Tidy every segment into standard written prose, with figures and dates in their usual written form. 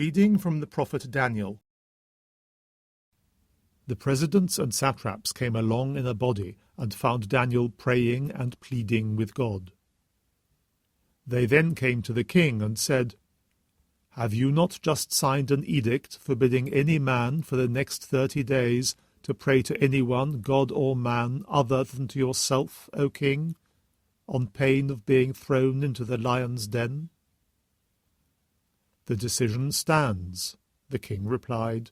Reading from the prophet Daniel. The presidents and satraps came along in a body and found Daniel praying and pleading with God. They then came to the king and said, "Have you not just signed an edict forbidding any man for the next 30 days to pray to anyone, god or man, other than to yourself, O king, on pain of being thrown into the lion's den?" "The decision stands," the king replied,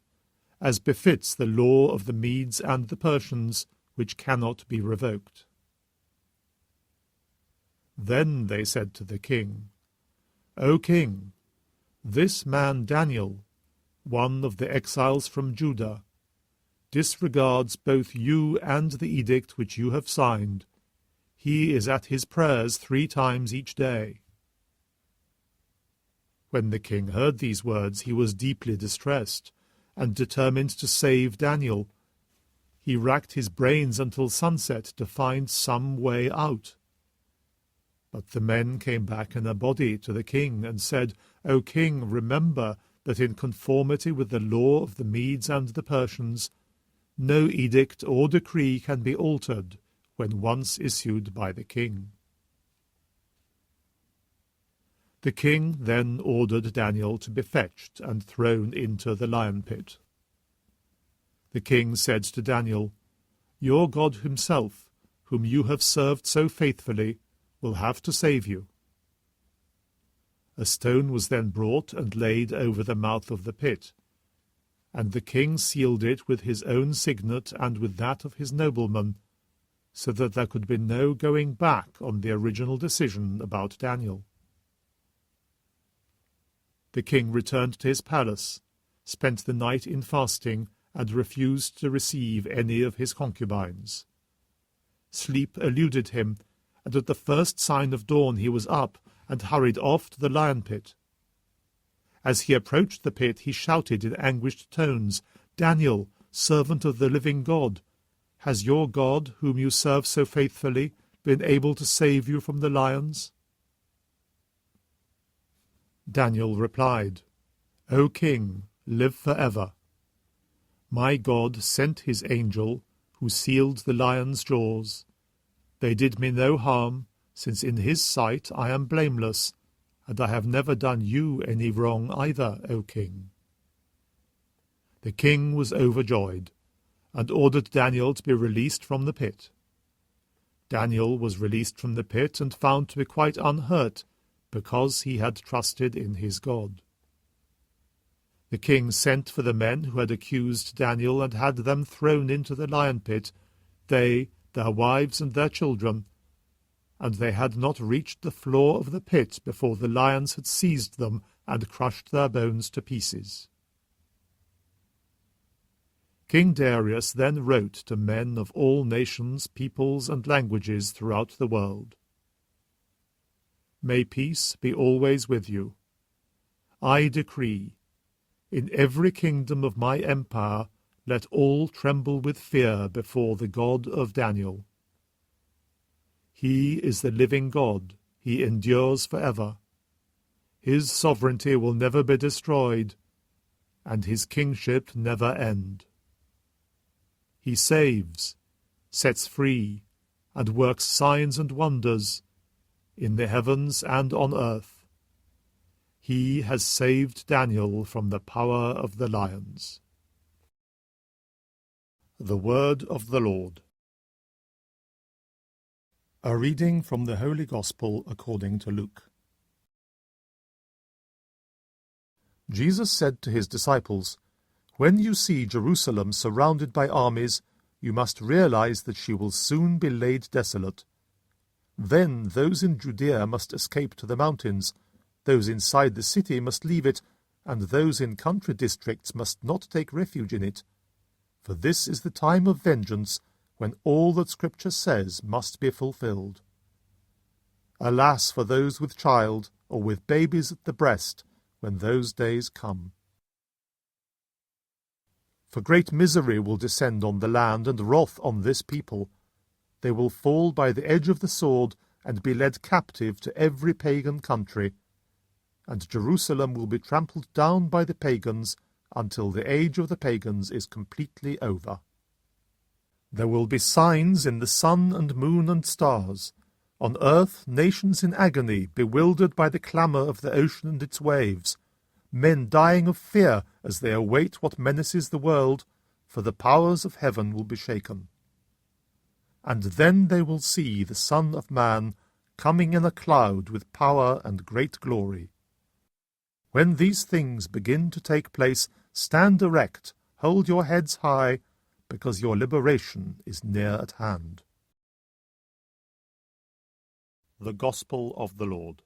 "as befits the law of the Medes and the Persians, which cannot be revoked." Then they said to the king, "O king, this man Daniel, one of the exiles from Judah, disregards both you and the edict which you have signed. He is at his prayers 3 times each day." When the king heard these words, he was deeply distressed, and determined to save Daniel. He racked his brains until sunset to find some way out. But the men came back in a body to the king and said, "O king, remember that in conformity with the law of the Medes and the Persians, no edict or decree can be altered when once issued by the king." The king then ordered Daniel to be fetched and thrown into the lion pit. The king said to Daniel, "Your God himself, whom you have served so faithfully, will have to save you." A stone was then brought and laid over the mouth of the pit, and the king sealed it with his own signet and with that of his noblemen, so that there could be no going back on the original decision about Daniel. The king returned to his palace, spent the night in fasting, and refused to receive any of his concubines. Sleep eluded him, and at the first sign of dawn he was up and hurried off to the lion pit. As he approached the pit, he shouted in anguished tones, "Daniel, servant of the living God, has your God, whom you serve so faithfully, been able to save you from the lions?" Daniel replied, "O king, live forever. My God sent his angel, who sealed the lions' jaws. They did me no harm, since in his sight I am blameless, and I have never done you any wrong either, O king." The king was overjoyed, and ordered Daniel to be released from the pit. Daniel was released from the pit and found to be quite unhurt, because he had trusted in his God. The king sent for the men who had accused Daniel and had them thrown into the lion pit, they, their wives, and their children, and they had not reached the floor of the pit before the lions had seized them and crushed their bones to pieces. King Darius then wrote to men of all nations, peoples, and languages throughout the world, "May peace be always with you. I decree, in every kingdom of my empire, let all tremble with fear before the God of Daniel. He is the living God, he endures forever. His sovereignty will never be destroyed, and his kingship never end. He saves, sets free, and works signs and wonders, in the heavens and on earth. He has saved Daniel from the power of the lions." The Word of the Lord. A reading from the Holy Gospel according to Luke. Jesus said to his disciples, "When you see Jerusalem surrounded by armies, you must realize that she will soon be laid desolate. Then those in Judea must escape to the mountains, those inside the city must leave it, and those in country districts must not take refuge in it. For this is the time of vengeance, when all that Scripture says must be fulfilled. Alas for those with child, or with babies at the breast, when those days come. For great misery will descend on the land, and wrath on this people. They will fall by the edge of the sword, and be led captive to every pagan country. and Jerusalem will be trampled down by the pagans until the age of the pagans is completely over. There will be signs in the sun and moon and stars. On earth, nations in agony, bewildered by the clamour of the ocean and its waves, men dying of fear as they await what menaces the world, for the powers of heaven will be shaken. And then they will see the Son of Man coming in a cloud with power and great glory. When these things begin to take place, stand erect, hold your heads high, because your liberation is near at hand. The Gospel of the Lord.